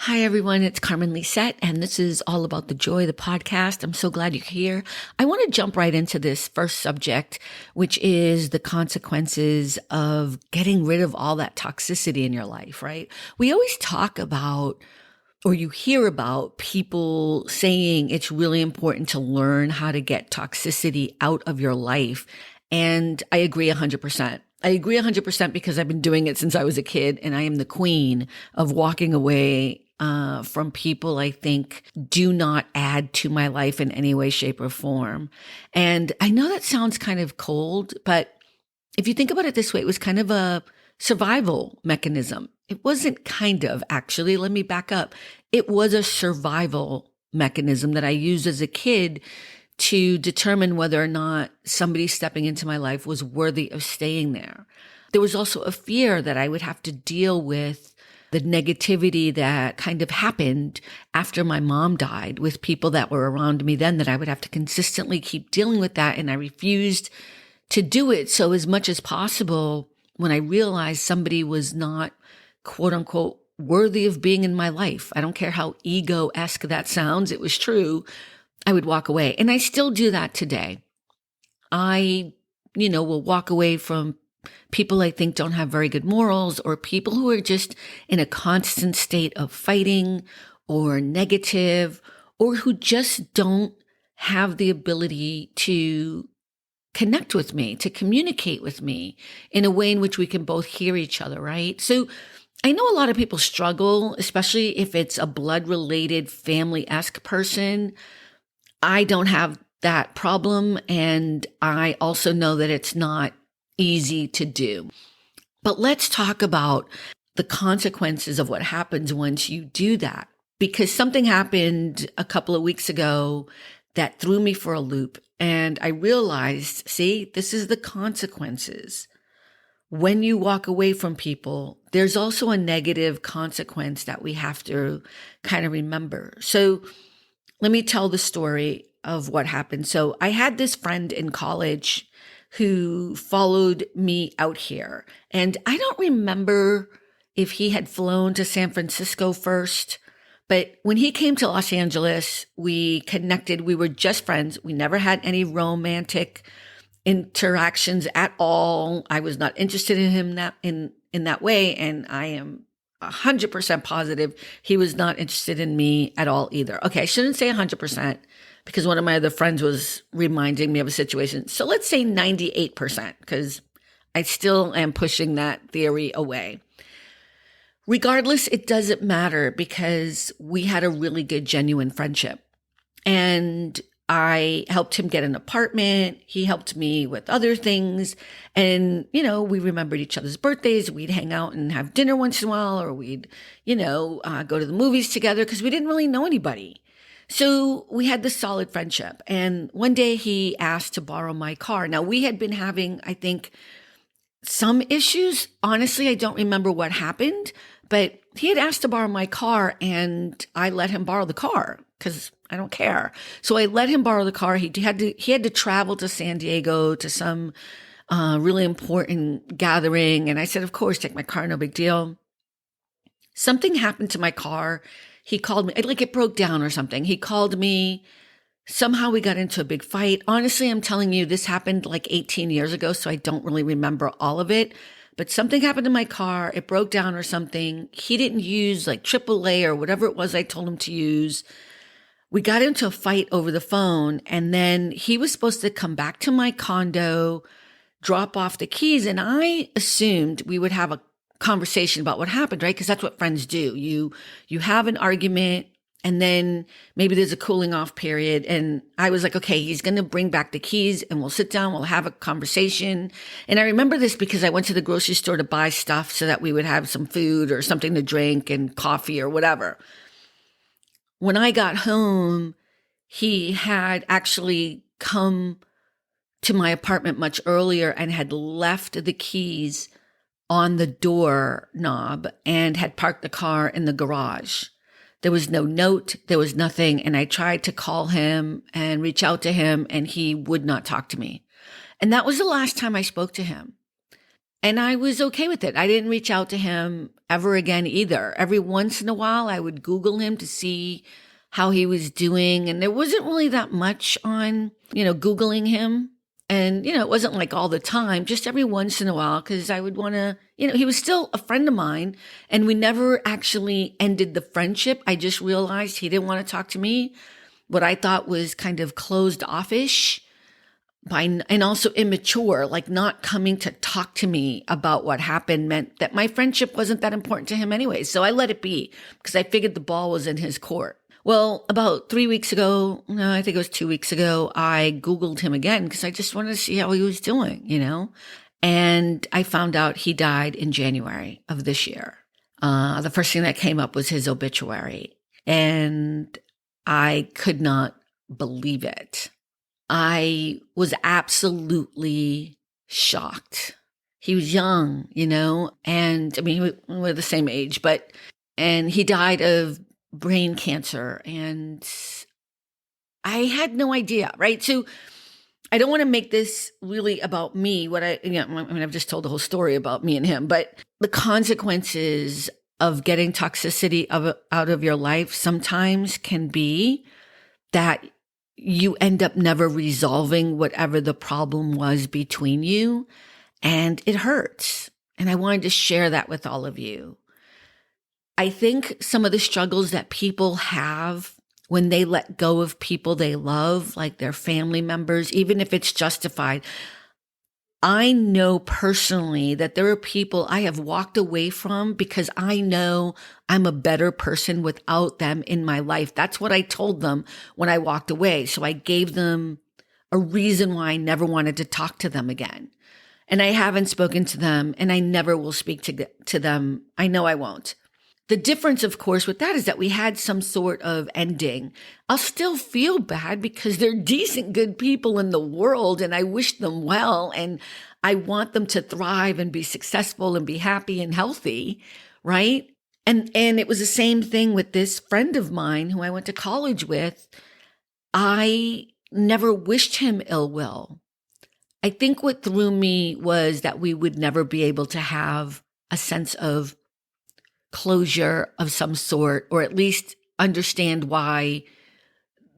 Hi, everyone. It's Carmen Lisette, and this is all about the joy, the podcast. I'm so glad you're here. I want to jump right into this first subject, which is the consequences of getting rid of all that toxicity in your life, right? We always talk about, or you hear about people saying it's really important to learn how to get toxicity out of your life. And I agree 100%. I agree 100% because I've been doing it since I was a kid, and I am the queen of walking away from people I think do not add to my life in any way, shape, or form. And I know that sounds kind of cold, but if you think about it this way, it was kind of a survival mechanism. It wasn't kind of, actually. Let me back up. It was a survival mechanism that I used as a kid to determine whether or not somebody stepping into my life was worthy of staying there. There was also a fear that I would have to deal with the negativity that kind of happened after my mom died with people that were around me then, that I would have to consistently keep dealing with that. And I refused to do it. So as much as possible, when I realized somebody was not, quote unquote, worthy of being in my life, I don't care how ego-esque that sounds, it was true, I would walk away. And I still do that today. I, will walk away from people I think don't have very good morals, or people who are just in a constant state of fighting or negative, or who just don't have the ability to connect with me, to communicate with me in a way in which we can both hear each other, right? So I know a lot of people struggle, especially if it's a blood-related, family-esque person. I don't have that problem, and I also know that it's not easy to do. But let's talk about the consequences of what happens once you do that, because something happened a couple of weeks ago that threw me for a loop, and I realized, see, this is the consequences. When you walk away from people, there's also a negative consequence that we have to kind of remember. So let me tell the story of what happened. So I had this friend in college who followed me out here. And I don't remember if he had flown to San Francisco first, but when he came to Los Angeles, we connected. We were just friends. We never had any romantic interactions at all. I was not interested in him in that way. And I am 100% positive he was not interested in me at all either. Okay, I shouldn't say 100%. Because one of my other friends was reminding me of a situation. So let's say 98%, because I still am pushing that theory away. Regardless, it doesn't matter because we had a really good, genuine friendship. And I helped him get an apartment. He helped me with other things. And, we remembered each other's birthdays. We'd hang out and have dinner once in a while, or we'd, go to the movies together because we didn't really know anybody. So we had this solid friendship. And one day he asked to borrow my car. Now, we had been having, I think, some issues. Honestly, I don't remember what happened, but he had asked to borrow my car, and I let him borrow the car because I don't care. So I let him borrow the car. He had to travel to San Diego to some really important gathering. And I said, of course, take my car, no big deal. Something happened to my car. He called me, like it broke down or something. He called me. Somehow we got into a big fight. Honestly, I'm telling you, this happened like 18 years ago, so I don't really remember all of it. But something happened to my car. It broke down or something. He didn't use like AAA or whatever it was I told him to use. We got into a fight over the phone, and then he was supposed to come back to my condo, drop off the keys, and I assumed we would have a conversation about what happened, right? Because that's what friends do. You have an argument, and then maybe there's a cooling off period. And I was like, okay, he's going to bring back the keys, and we'll sit down, we'll have a conversation. And I remember this because I went to the grocery store to buy stuff so that we would have some food or something to drink and coffee or whatever. When I got home, he had actually come to my apartment much earlier and had left the keys on the door knob and had parked the car in the garage. There was no note, there was nothing. And I tried to call him and reach out to him, and he would not talk to me. And that was the last time I spoke to him. And I was okay with it. I didn't reach out to him ever again either. Every once in a while, I would Google him to see how he was doing. And there wasn't really that much on, Googling him. And, it wasn't like all the time, just every once in a while, because I would want to, he was still a friend of mine. And we never actually ended the friendship. I just realized he didn't want to talk to me, what I thought was kind of closed offish and also immature, like not coming to talk to me about what happened meant that my friendship wasn't that important to him anyway. So I let it be because I figured the ball was in his court. Well, about 3 weeks ago, no, I think it was 2 weeks ago, I Googled him again because I just wanted to see how he was doing, and I found out he died in January of this year. The first thing that came up was his obituary, and I could not believe it. I was absolutely shocked. He was young, and I mean, we're the same age, and he died of brain cancer, and I had no idea, right? So I don't want to make this really about me. I've just told the whole story about me and him, but the consequences of getting toxicity out of your life sometimes can be that you end up never resolving whatever the problem was between you, and it hurts. And I wanted to share that with all of you. I think some of the struggles that people have when they let go of people they love, like their family members, even if it's justified. I know personally that there are people I have walked away from because I know I'm a better person without them in my life. That's what I told them when I walked away. So I gave them a reason why I never wanted to talk to them again. And I haven't spoken to them, and I never will speak to them. I know I won't. The difference, of course, with that is that we had some sort of ending. I'll still feel bad because they're decent, good people in the world, and I wish them well, and I want them to thrive and be successful and be happy and healthy, right? And it was the same thing with this friend of mine who I went to college with. I never wished him ill will. I think what threw me was that we would never be able to have a sense of closure of some sort, or at least understand why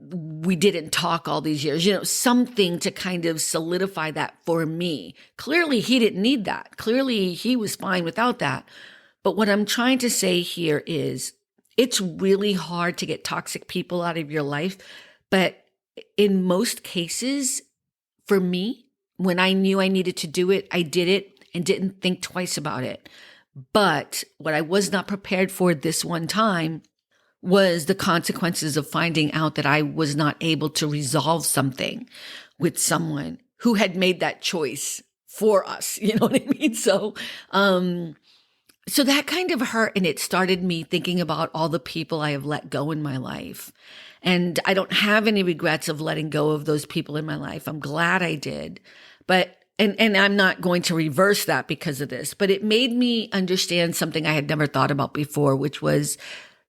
we didn't talk all these years, something to kind of solidify that for me. Clearly, he didn't need that. Clearly, he was fine without that. But what I'm trying to say here is it's really hard to get toxic people out of your life. But in most cases, for me, when I knew I needed to do it, I did it and didn't think twice about it. But what I was not prepared for this one time was the consequences of finding out that I was not able to resolve something with someone who had made that choice for us. You know what I mean? So that kind of hurt, and it started me thinking about all the people I have let go in my life. And I don't have any regrets of letting go of those people in my life. I'm glad I did. But And I'm not going to reverse that because of this, but it made me understand something I had never thought about before, which was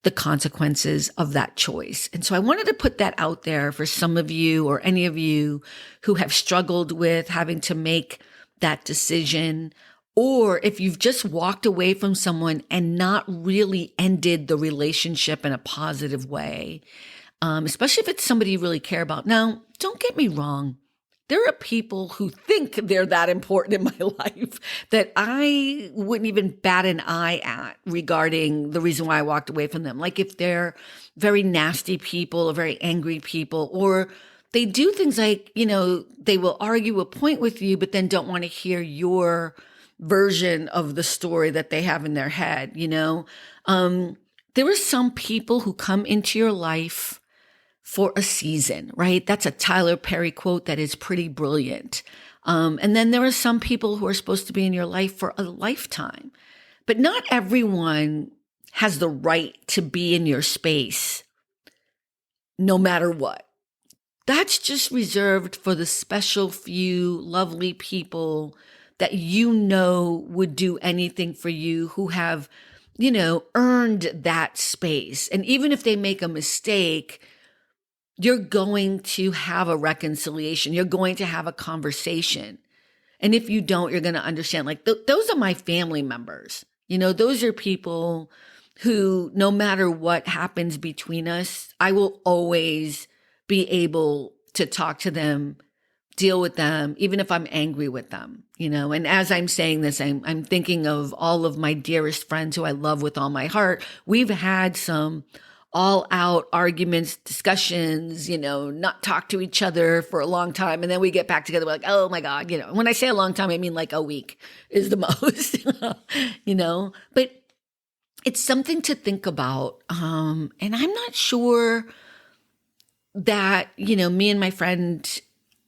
the consequences of that choice. And so I wanted to put that out there for some of you or any of you who have struggled with having to make that decision, or if you've just walked away from someone and not really ended the relationship in a positive way, especially if it's somebody you really care about. Now, don't get me wrong. There are people who think they're that important in my life that I wouldn't even bat an eye at regarding the reason why I walked away from them. Like if they're very nasty people or very angry people, or they do things like, they will argue a point with you, but then don't want to hear your version of the story that they have in their head, There are some people who come into your life for a season, right? That's a Tyler Perry quote that is pretty brilliant. And then there are some people who are supposed to be in your life for a lifetime. But not everyone has the right to be in your space no matter what. That's just reserved for the special few lovely people that would do anything for you, who have, earned that space. And even if they make a mistake, you're going to have a reconciliation. You're going to have a conversation. And if you don't, you're going to understand, like, those are my family members. Those are people who, no matter what happens between us, I will always be able to talk to them, deal with them, even if I'm angry with them, And as I'm saying this, I'm thinking of all of my dearest friends who I love with all my heart. We've had some all out arguments, discussions, not talk to each other for a long time. And then we get back together. We're like, oh my God, when I say a long time, I mean like a week is the most, but it's something to think about. And I'm not sure that, me and my friend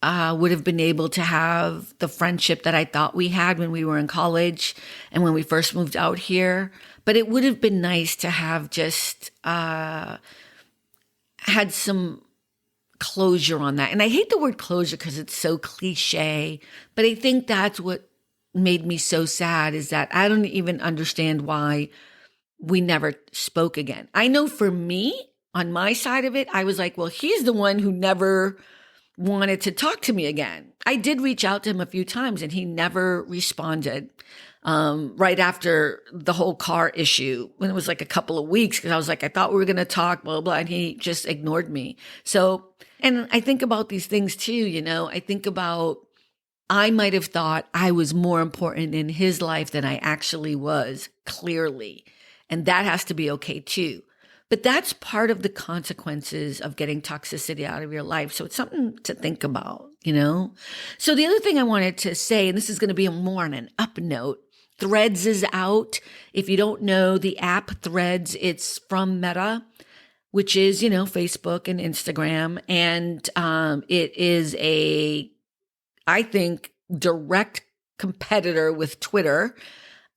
would have been able to have the friendship that I thought we had when we were in college and when we first moved out here. But it would have been nice to have just had some closure on that. And I hate the word closure because it's so cliche, but I think that's what made me so sad, is that I don't even understand why we never spoke again. I know for me, on my side of it, I was like, well, he's the one who never wanted to talk to me again. I did reach out to him a few times and he never responded. Right after the whole car issue, when it was like a couple of weeks, because I was like, I thought we were going to talk, blah, blah, and he just ignored me. So, and I think about these things too, I think about, I might have thought I was more important in his life than I actually was, clearly. And that has to be okay too. But that's part of the consequences of getting toxicity out of your life. So it's something to think about, So the other thing I wanted to say, and this is going to be more on an up note, Threads is out. If you don't know the app Threads, it's from Meta, which is, Facebook and Instagram. And it is I think, direct competitor with Twitter.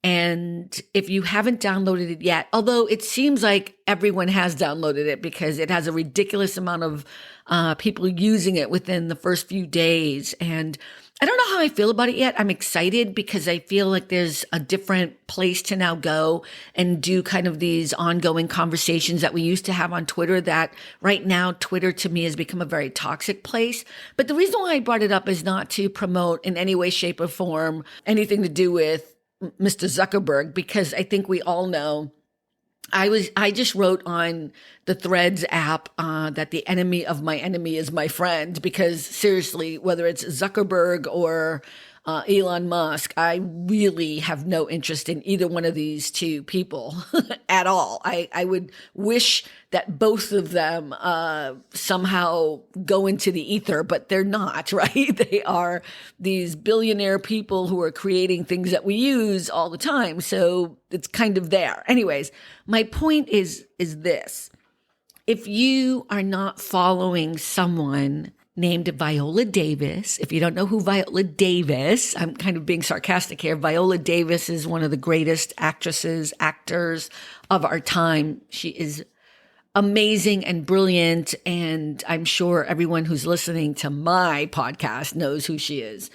And if you haven't downloaded it yet, although it seems like everyone has downloaded it because it has a ridiculous amount of people using it within the first few days. And I don't know how I feel about it yet. I'm excited because I feel like there's a different place to now go and do kind of these ongoing conversations that we used to have on Twitter, that right now Twitter to me has become a very toxic place. But the reason why I brought it up is not to promote in any way, shape, or form anything to do with Mr. Zuckerberg, because I think we all know I just wrote on the Threads app that the enemy of my enemy is my friend, because seriously, whether it's Zuckerberg or Elon Musk, I really have no interest in either one of these two people at all. I would wish that both of them somehow go into the ether, but they're not, right? They are these billionaire people who are creating things that we use all the time. So it's kind of there. Anyways, my point is this. If you are not following someone named Viola Davis, if you don't know who Viola Davis, I'm kind of being sarcastic here. Viola Davis is one of the greatest actors of our time. She is amazing and brilliant. And I'm sure everyone who's listening to my podcast knows who she is.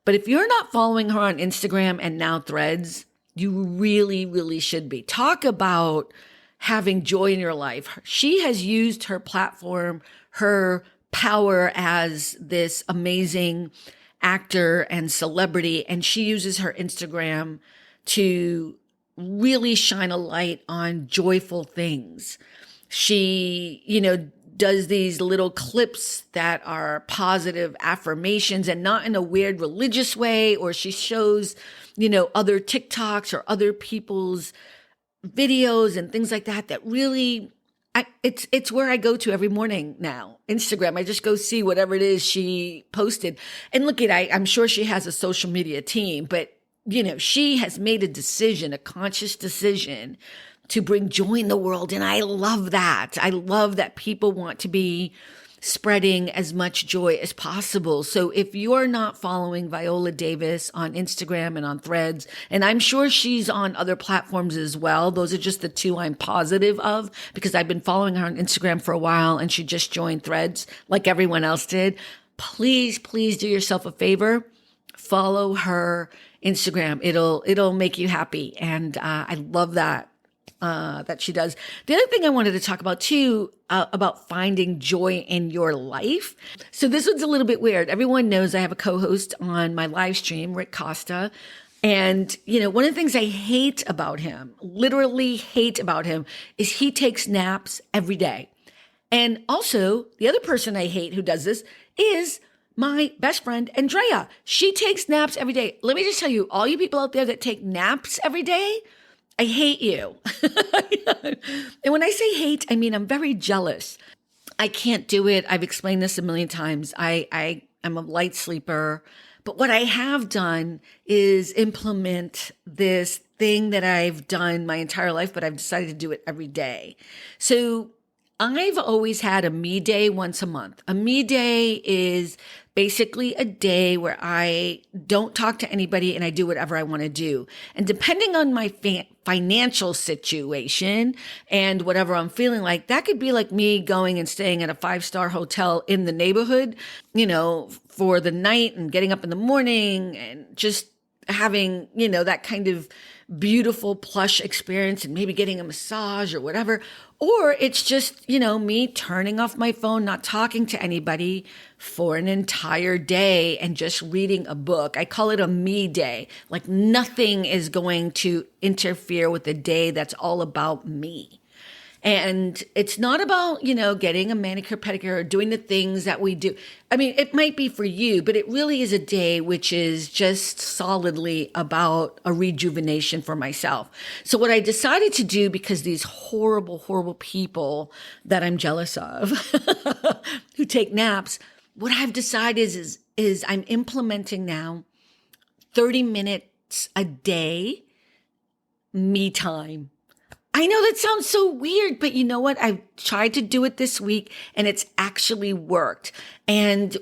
But if you're not following her on Instagram and now Threads, you really, really should be. Talk about having joy in your life. She has used her platform, her power as this amazing actor and celebrity, and she uses her Instagram to really shine a light on joyful things. She, does these little clips that are positive affirmations, and not in a weird religious way, or she shows, other TikToks or other people's videos and things like that really, it's where I go to every morning now. Instagram, I just go see whatever it is she posted. And look I'm sure she has a social media team, but she has made a conscious decision to bring joy in the world. And I love that. I love that people want to be spreading as much joy as possible. So if you're not following Viola Davis on Instagram and on Threads, and I'm sure she's on other platforms as well, those are just the two I'm positive of, because I've been following her on Instagram for a while and she just joined Threads like everyone else did. Please do yourself a favor. Follow her Instagram. It'll make you happy. And I love that. that she does. The other thing I wanted to talk about too, about finding joy in your life. So this one's a little bit weird. Everyone knows I have a co-host on my live stream, Rick Costa. And, one of the things I hate about him, literally hate about him, is he takes naps every day. And also, the other person I hate who does this is my best friend, Andrea. She takes naps every day. Let me just tell you, all you people out there that take naps every day, I hate you. And when I say hate, I mean I'm very jealous. I can't do it. I've explained this a million times. I'm a light sleeper. But what I have done is implement this thing that I've done my entire life, but I've decided to do it every day. So I've always had a me day once a month. A me day is basically a day where I don't talk to anybody and I do whatever I want to do. And depending on my financial situation and whatever I'm feeling like, that could be like me going and staying at a 5-star hotel in the neighborhood, for the night and getting up in the morning and just having, that kind of beautiful plush experience and maybe getting a massage or whatever. Or it's just, me turning off my phone, not talking to anybody for an entire day and just reading a book. I call it a me day. Like nothing is going to interfere with the day that's all about me. And it's not about, getting a manicure, pedicure, or doing the things that we do. I mean, it might be for you, but it really is a day which is just solidly about a rejuvenation for myself. So what I decided to do, because these horrible, horrible people that I'm jealous of who take naps, what I've decided is I'm implementing now 30 minutes a day me time. I know that sounds so weird, but you know what? I've tried to do it this week and it's actually worked. And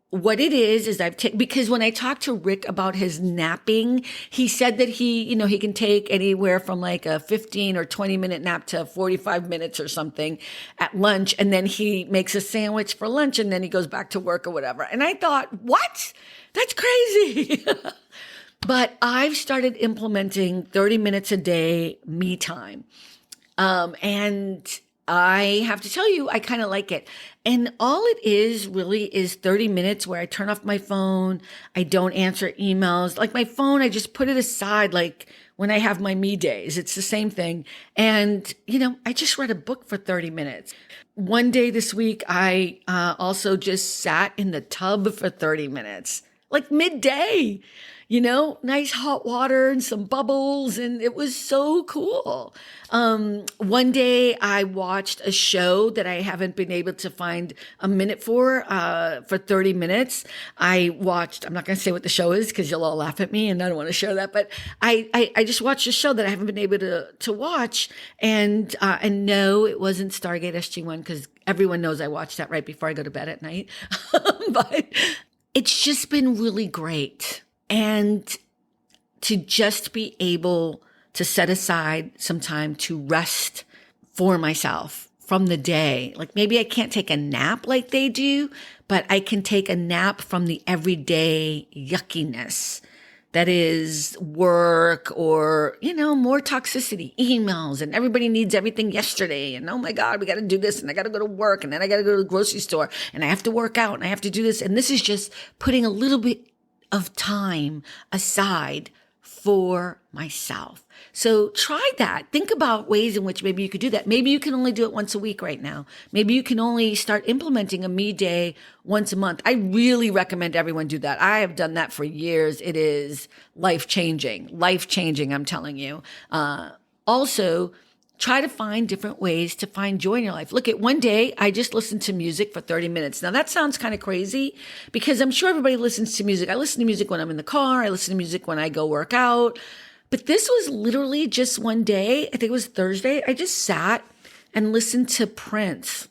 what it is because when I talked to Rick about his napping, he said that he can take anywhere from like a 15 or 20 minute nap to 45 minutes or something at lunch. And then he makes a sandwich for lunch and then he goes back to work or whatever. And I thought, what? That's crazy. But I've started implementing 30 minutes a day me time. And I have to tell you, I kind of like it. And all it is really is 30 minutes where I turn off my phone. I don't answer emails. Like my phone, I just put it aside like when I have my me days. It's the same thing. And, I just read a book for 30 minutes. One day this week, I also just sat in the tub for 30 minutes, like midday. Nice hot water and some bubbles. And it was so cool. One day I watched a show that I haven't been able to find a minute for 30 minutes. I'm not going to say what the show is because you'll all laugh at me and I don't want to share that. But I just watched a show that I haven't been able to watch. And no, it wasn't Stargate SG-1 because everyone knows I watch that right before I go to bed at night. But it's just been really great. And to just be able to set aside some time to rest for myself from the day. Like maybe I can't take a nap like they do, but I can take a nap from the everyday yuckiness that is work or, more toxicity, emails, and everybody needs everything yesterday. And oh my God, we got to do this and I got to go to work and then I got to go to the grocery store and I have to work out and I have to do this. And this is just putting a little bit of time aside for myself. So try that. Think about ways in which maybe you could do that. Maybe you can only do it once a week right now. Maybe you can only start implementing a me day once a month. I really recommend everyone do that. I have done that for years. It is life-changing, I'm telling you. Also, try to find different ways to find joy in your life. Look, at one day, I just listened to music for 30 minutes. Now, that sounds kind of crazy because I'm sure everybody listens to music. I listen to music when I'm in the car. I listen to music when I go work out. But this was literally just one day. I think it was Thursday. I just sat and listened to Prince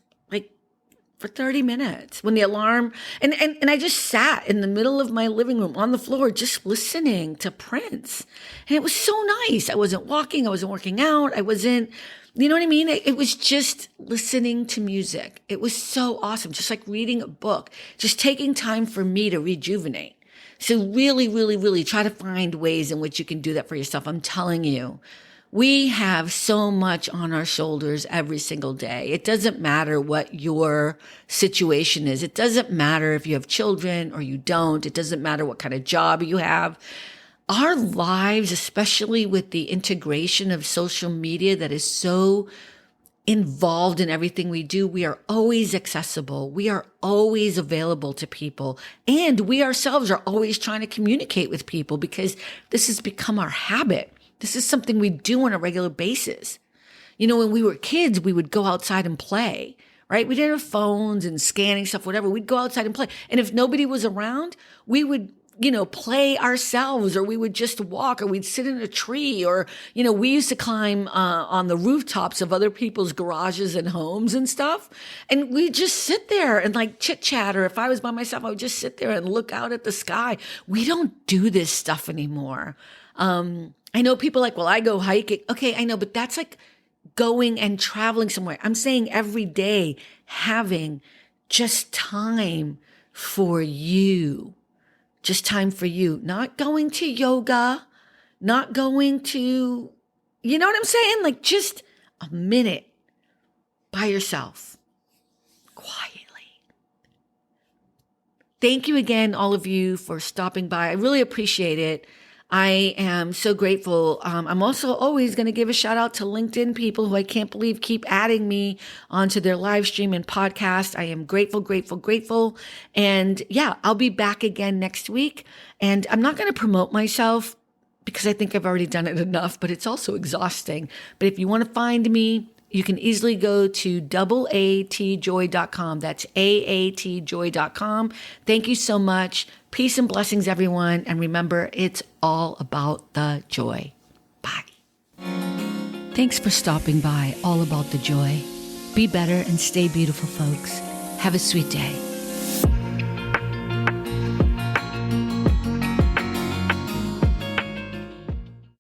for 30 minutes when the alarm, and I just sat in the middle of my living room on the floor, just listening to Prince. And it was so nice. I wasn't walking. I wasn't working out. I wasn't, you know what I mean? It was just listening to music. It was so awesome. Just like reading a book, just taking time for me to rejuvenate. So really, really, really try to find ways in which you can do that for yourself. I'm telling you, We have so much on our shoulders every single day. It doesn't matter what your situation is. It doesn't matter if you have children or you don't. It doesn't matter what kind of job you have. Our lives, especially with the integration of social media that is so involved in everything we do, we are always accessible. We are always available to people. And we ourselves are always trying to communicate with people because this has become our habit. This is something we do on a regular basis. You know, when we were kids, we would go outside and play, right? We didn't have phones and scanning stuff, whatever. We'd go outside and play. And if nobody was around, we would, play ourselves, or we would just walk, or we'd sit in a tree, or, we used to climb on the rooftops of other people's garages and homes and stuff. And we'd just sit there and like chit chat. Or if I was by myself, I would just sit there and look out at the sky. We don't do this stuff anymore. I know people are like, well, I go hiking. Okay, I know, but that's like going and traveling somewhere. I'm saying every day having just time for you. Just time for you. Not going to yoga, not going to, you know what I'm saying? Like just a minute by yourself, quietly. Thank you again, all of you, for stopping by. I really appreciate it. I am so grateful. I'm also always going to give a shout out to LinkedIn people who I can't believe keep adding me onto their live stream and podcast. I am grateful, grateful, grateful. And yeah, I'll be back again next week. And I'm not going to promote myself because I think I've already done it enough, but it's also exhausting. But if you want to find me, you can easily go to AATjoy.com. That's AATjoy.com. Thank you so much. Peace and blessings, everyone. And remember, it's all about the joy. Bye. Thanks for stopping by. All about the joy. Be better and stay beautiful, folks. Have a sweet day.